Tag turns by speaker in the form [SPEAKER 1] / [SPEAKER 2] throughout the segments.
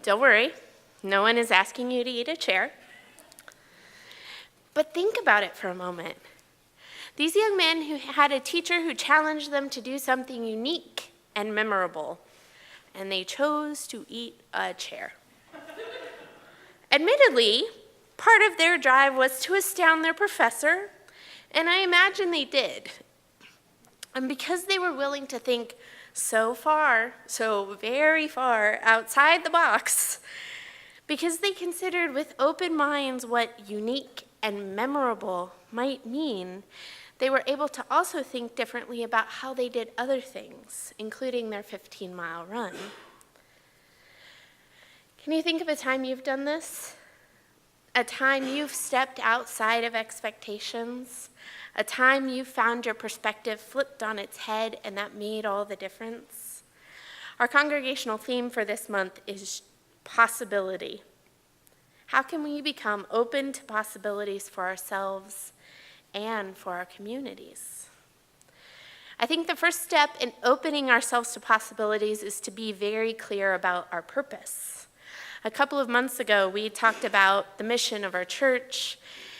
[SPEAKER 1] Don't worry, no one is asking you to eat a chair. But think about it for a moment. These young men who had a teacher who challenged them to do something unique and memorable, and they chose to eat a chair. Admittedly, part of their drive was to astound their professor, and I imagine they did. And because they were willing to think so very far outside the box, because they considered with open minds what unique and memorable might mean, they were able to also think differently about how they did other things, including their 15-mile run. Can you think of a time you've done this? A time you've stepped outside of expectations? A time you found your perspective flipped on its head and that made all the difference? Our congregational theme for this month is possibility. How can we become open to possibilities for ourselves and for our communities? I think the first step in opening ourselves to possibilities is to be very clear about our purpose. A couple of months ago, we talked about the mission of our church,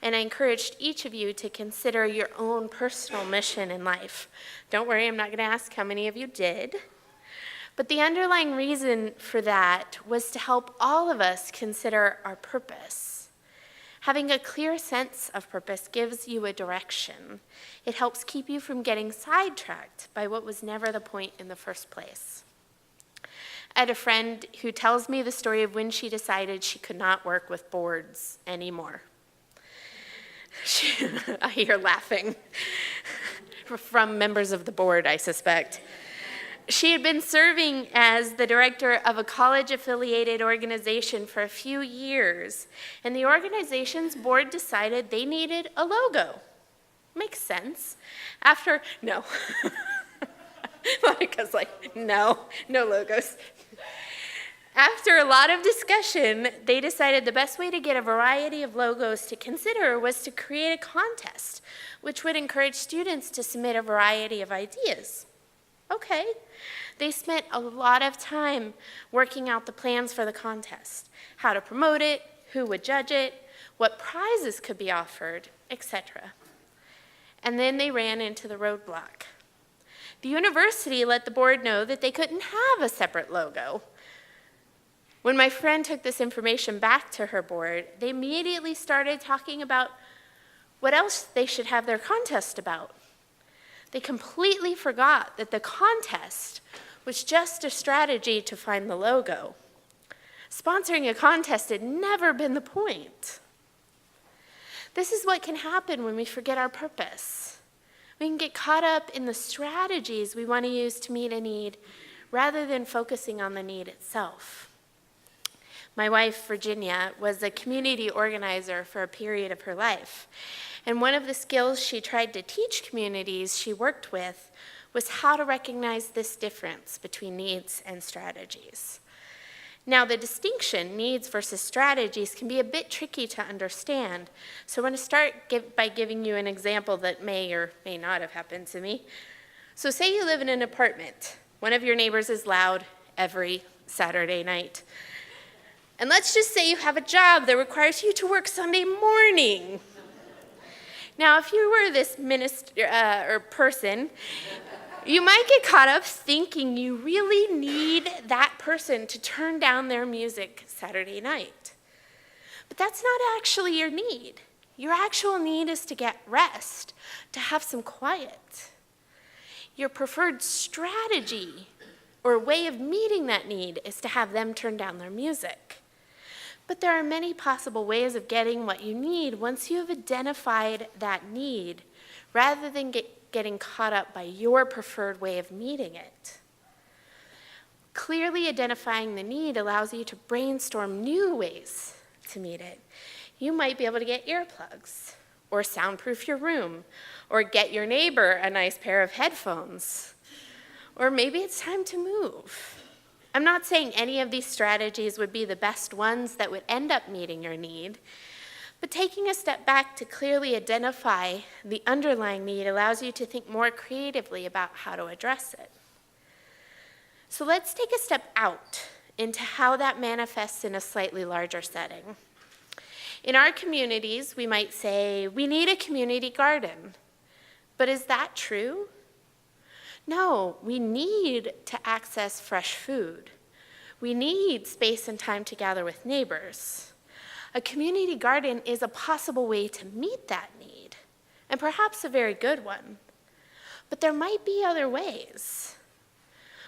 [SPEAKER 1] and I encouraged each of you to consider your own personal mission in life. Don't worry, I'm not going to ask how many of you did. But the underlying reason for that was to help all of us consider our purpose. Having a clear sense of purpose gives you a direction. It helps keep you from getting sidetracked by what was never the point in the first place. I had a friend who tells me the story of when she decided she could not work with boards anymore. I hear laughing from members of the board, I suspect. She had been serving as the director of a college-affiliated organization for a few years, and the organization's board decided they needed a logo. Makes sense. No. Monica's like, no logos. After a lot of discussion, they decided the best way to get a variety of logos to consider was to create a contest, which would encourage students to submit a variety of ideas. Okay. They spent a lot of time working out the plans for the contest, how to promote it, who would judge it, what prizes could be offered, etc. And then they ran into the roadblock. The university let the board know that they couldn't have a separate logo. When my friend took this information back to her board, they immediately started talking about what else they should have their contest about. They completely forgot that the contest was just a strategy to find the logo. Sponsoring a contest had never been the point. This is what can happen when we forget our purpose. We can get caught up in the strategies we want to use to meet a need rather than focusing on the need itself. My wife, Virginia, was a community organizer for a period of her life. And one of the skills she tried to teach communities she worked with was how to recognize this difference between needs and strategies. Now, the distinction, needs versus strategies, can be a bit tricky to understand. So I want to start by giving you an example that may or may not have happened to me. So say you live in an apartment. One of your neighbors is loud every Saturday night. And let's just say you have a job that requires you to work Sunday morning. Now, if you were this person, you might get caught up thinking you really need that person to turn down their music Saturday night. But that's not actually your need. Your actual need is to get rest, to have some quiet. Your preferred strategy or way of meeting that need is to have them turn down their music. But there are many possible ways of getting what you need once you have identified that need, rather than getting caught up by your preferred way of meeting it. Clearly identifying the need allows you to brainstorm new ways to meet it. You might be able to get earplugs, or soundproof your room, or get your neighbor a nice pair of headphones. Or maybe it's time to move. I'm not saying any of these strategies would be the best ones that would end up meeting your need, but taking a step back to clearly identify the underlying need allows you to think more creatively about how to address it. So let's take a step out into how that manifests in a slightly larger setting. In our communities, we might say, we need a community garden. But is that true? No, we need to access fresh food. We need space and time to gather with neighbors. A community garden is a possible way to meet that need, and perhaps a very good one. But there might be other ways.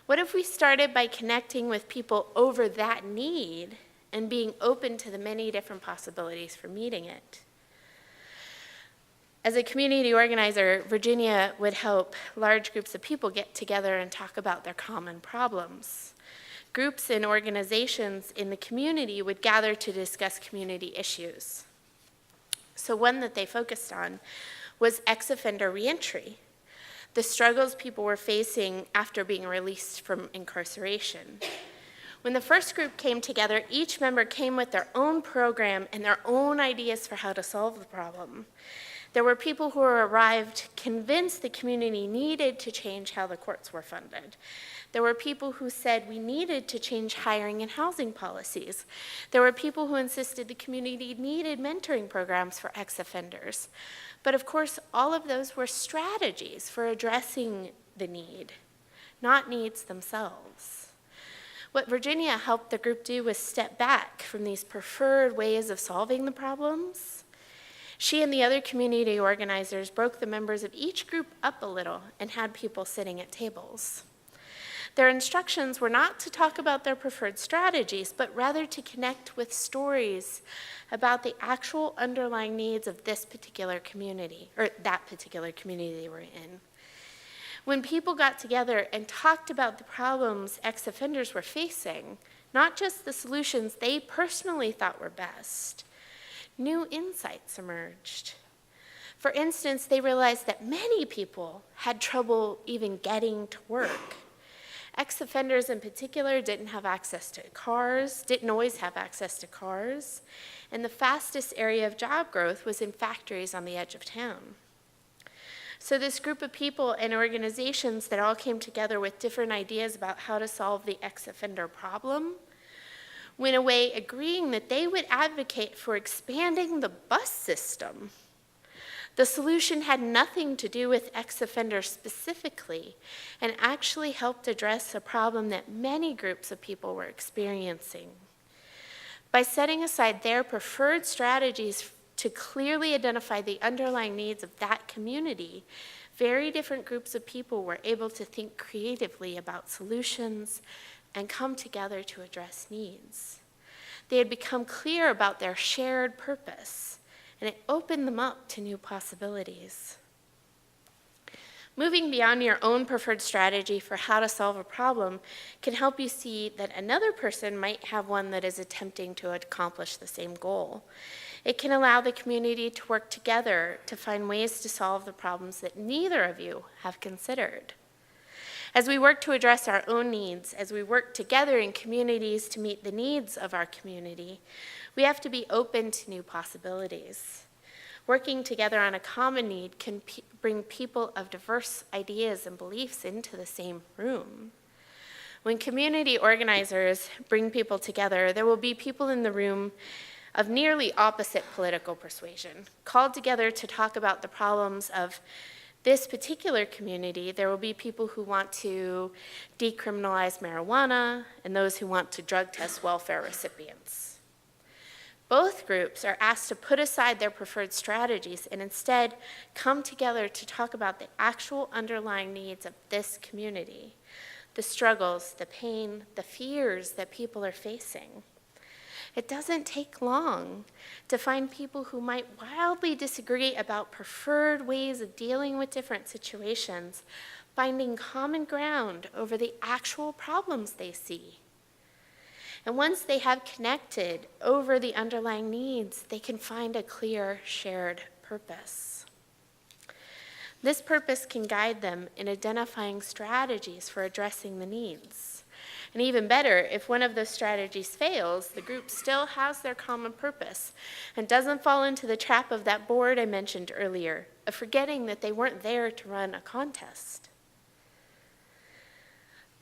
[SPEAKER 1] What if we started by connecting with people over that need and being open to the many different possibilities for meeting it? As a community organizer, Virginia would help large groups of people get together and talk about their common problems. Groups and organizations in the community would gather to discuss community issues. So one that they focused on was ex-offender reentry, the struggles people were facing after being released from incarceration. When the first group came together, each member came with their own program and their own ideas for how to solve the problem. There were people who arrived convinced the community needed to change how the courts were funded. There were people who said we needed to change hiring and housing policies. There were people who insisted the community needed mentoring programs for ex-offenders. But of course, all of those were strategies for addressing the need, not needs themselves. What Virginia helped the group do was step back from these preferred ways of solving the problems. She and the other community organizers broke the members of each group up a little and had people sitting at tables. Their instructions were not to talk about their preferred strategies, but rather to connect with stories about the actual underlying needs of this particular community, or that particular community they were in. When people got together and talked about the problems ex-offenders were facing, not just the solutions they personally thought were best, new insights emerged. For instance, they realized that many people had trouble even getting to work. Ex-offenders in particular didn't have access to cars, didn't always have access to cars, and the fastest area of job growth was in factories on the edge of town. So this group of people and organizations that all came together with different ideas about how to solve the ex-offender problem went away agreeing that they would advocate for expanding the bus system. The solution had nothing to do with ex-offenders specifically and actually helped address a problem that many groups of people were experiencing. By setting aside their preferred strategies to clearly identify the underlying needs of that community, very different groups of people were able to think creatively about solutions and come together to address needs. They had become clear about their shared purpose, and it opened them up to new possibilities. Moving beyond your own preferred strategy for how to solve a problem can help you see that another person might have one that is attempting to accomplish the same goal. It can allow the community to work together to find ways to solve the problems that neither of you have considered. As we work to address our own needs, as we work together in communities to meet the needs of our community, we have to be open to new possibilities. Working together on a common need can bring people of diverse ideas and beliefs into the same room. When community organizers bring people together, there will be people in the room of nearly opposite political persuasion, called together to talk about the problems of this particular community. There will be people who want to decriminalize marijuana and those who want to drug test welfare recipients. Both groups are asked to put aside their preferred strategies and instead come together to talk about the actual underlying needs of this community, the struggles, the pain, the fears that people are facing. It doesn't take long to find people who might wildly disagree about preferred ways of dealing with different situations, finding common ground over the actual problems they see. And once they have connected over the underlying needs, they can find a clear shared purpose. This purpose can guide them in identifying strategies for addressing the needs. And even better, if one of those strategies fails, the group still has their common purpose and doesn't fall into the trap of that board I mentioned earlier, of forgetting that they weren't there to run a contest.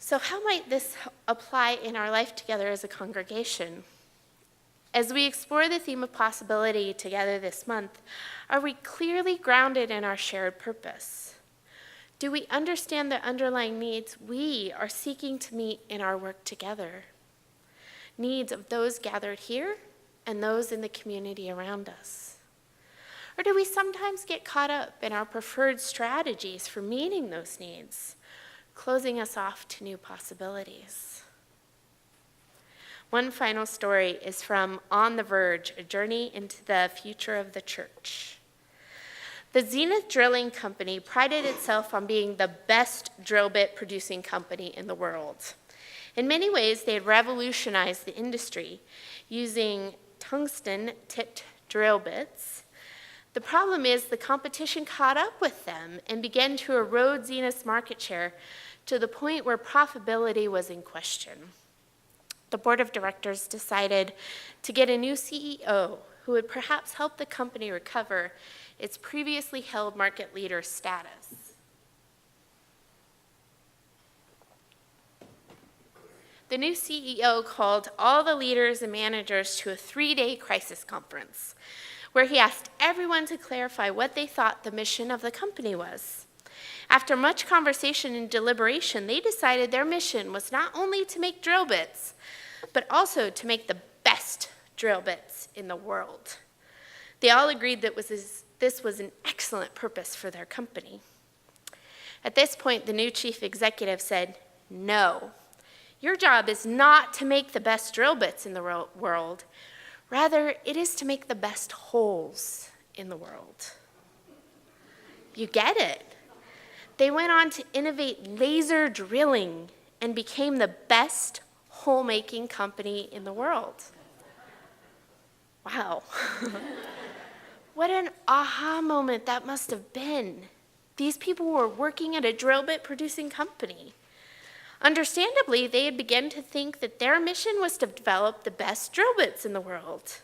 [SPEAKER 1] So how might this apply in our life together as a congregation? As we explore the theme of possibility together this month, are we clearly grounded in our shared purpose? Do we understand the underlying needs we are seeking to meet in our work together? Needs of those gathered here and those in the community around us? Or do we sometimes get caught up in our preferred strategies for meeting those needs, closing us off to new possibilities? One final story is from On the Verge, A Journey into the Future of the Church. The Zenith Drilling Company prided itself on being the best drill bit producing company in the world. In many ways, they had revolutionized the industry using tungsten-tipped drill bits. The problem is the competition caught up with them and began to erode Zenith's market share to the point where profitability was in question. The board of directors decided to get a new CEO who would perhaps help the company recover its previously held market leader status. The new CEO called all the leaders and managers to a 3-day crisis conference, where he asked everyone to clarify what they thought the mission of the company was. After much conversation and deliberation, they decided their mission was not only to make drill bits, but also to make the best drill bits in the world. They all agreed that this was an excellent purpose for their company. At this point, the new chief executive said, "No, your job is not to make the best drill bits in the world. Rather, it is to make the best holes in the world." You get it. They went on to innovate laser drilling and became the best hole-making company in the world. Wow. What an aha moment that must have been. These people were working at a drill bit producing company. Understandably, they had begun to think that their mission was to develop the best drill bits in the world.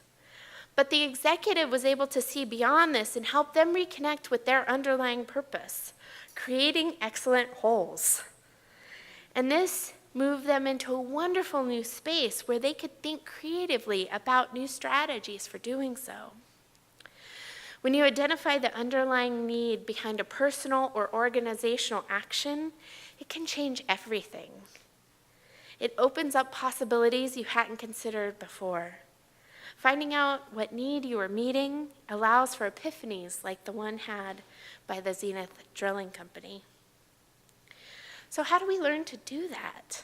[SPEAKER 1] But the executive was able to see beyond this and help them reconnect with their underlying purpose, creating excellent holes. And this moved them into a wonderful new space where they could think creatively about new strategies for doing so. When you identify the underlying need behind a personal or organizational action, it can change everything. It opens up possibilities you hadn't considered before. Finding out what need you are meeting allows for epiphanies like the one had by the Zenith Drilling Company. So how do we learn to do that?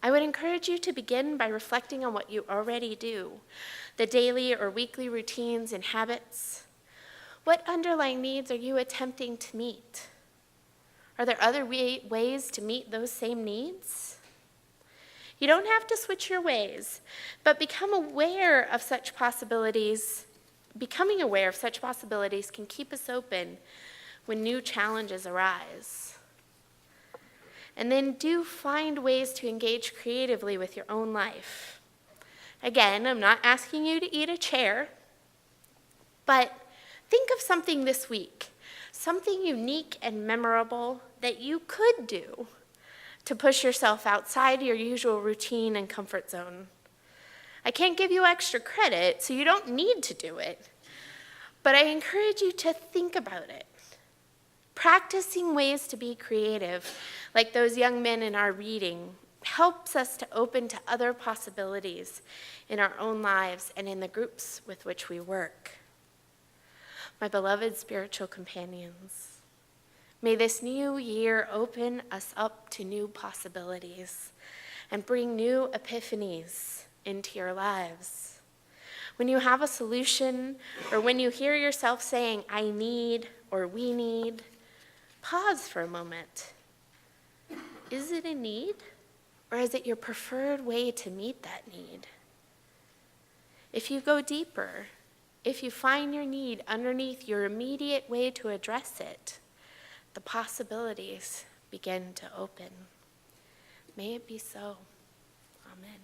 [SPEAKER 1] I would encourage you to begin by reflecting on what you already do, the daily or weekly routines and habits. What underlying needs are you attempting to meet? Are there other ways to meet those same needs? You don't have to switch your ways, but becoming aware of such possibilities can keep us open when new challenges arise. And then do find ways to engage creatively with your own life. Again, I'm not asking you to eat a chair, but think of something this week, something unique and memorable that you could do to push yourself outside your usual routine and comfort zone. I can't give you extra credit, so you don't need to do it, but I encourage you to think about it. Practicing ways to be creative, like those young men in our reading, helps us to open to other possibilities in our own lives and in the groups with which we work. My beloved spiritual companions, may this new year open us up to new possibilities and bring new epiphanies into your lives. When you have a solution, or when you hear yourself saying, "I need," or "we need," pause for a moment. Is it a need, or is it your preferred way to meet that need? If you go deeper, if you find your need underneath your immediate way to address it, the possibilities begin to open. May it be so. Amen.